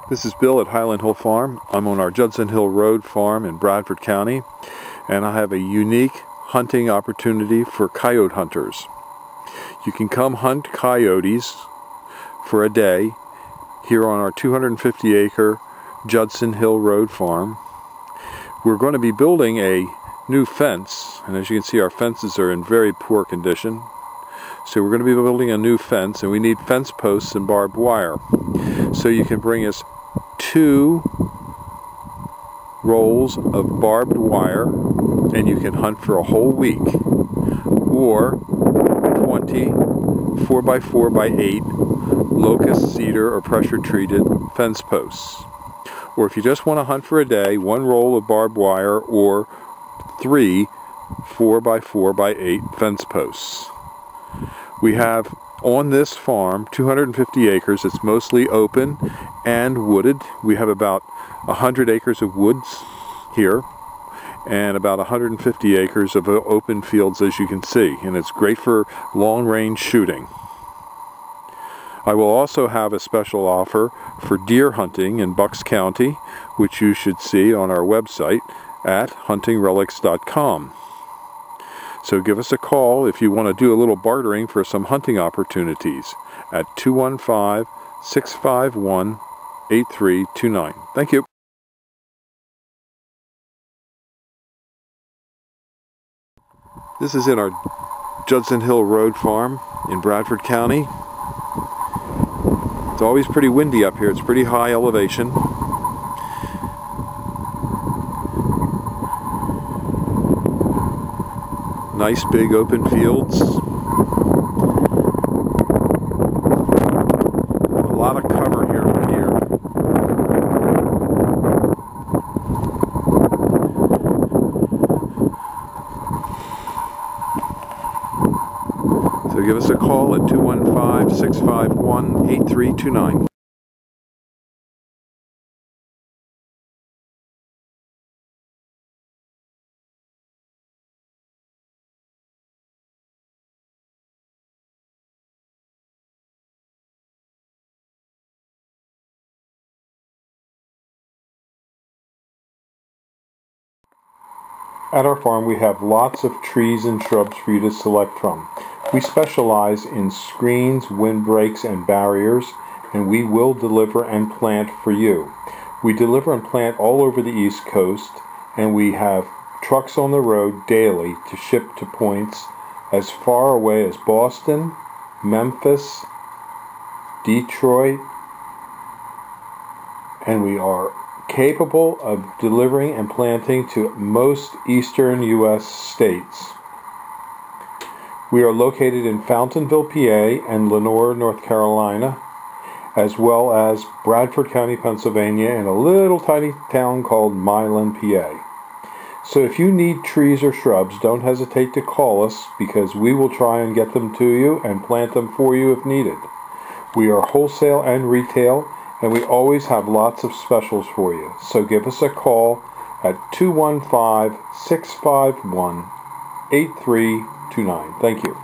This is Bill at Highland Hill Farm. I'm on our Judson Hill Road farm in Bradford County, and I have a unique hunting opportunity for coyote hunters. You can come hunt coyotes for a day here on our 250-acre Judson Hill Road farm. We're going to be building a new fence, and as you can see, our fences are in very poor condition. So we're going to be building a new fence, and we need fence posts and barbed wire. So you can bring us 2 rolls of barbed wire, and you can hunt for a whole week, or 20 4x4x8 locust, cedar, or pressure treated fence posts. Or if you just want to hunt for a day, 1 roll of barbed wire or 3 4x4x8 fence posts. We have on this farm 250 acres. It's mostly open and wooded. We have about 100 acres of woods here and about 150 acres of open fields, as you can see, and it's great for long-range shooting. I will also have a special offer for deer hunting in Bucks County, which you should see on our website at huntingrelics.com. So give us a call if you want to do a little bartering for some hunting opportunities at 215-651-8329. Thank you. This is in our Judson Hill Road farm in Bradford County. It's always pretty windy up here. It's pretty high elevation. Nice big open fields. A lot of cover here for deer. So give us a call at 215-651-8329. At our farm we have lots of trees and shrubs for you to select from. We specialize in screens, windbreaks, and barriers, and we will deliver and plant for you. We deliver and plant all over the East Coast, and we have trucks on the road daily to ship to points as far away as Boston, Memphis, Detroit, and we are capable of delivering and planting to most eastern U.S. states. We are located in Fountainville, PA and Lenoir, North Carolina, as well as Bradford County, Pennsylvania, and a little tiny town called Milan, PA. So if you need trees or shrubs, don't hesitate to call us, because we will try and get them to you and plant them for you if needed. We are wholesale and retail, and we always have lots of specials for you. So give us a call at 215-651-8329. Thank you.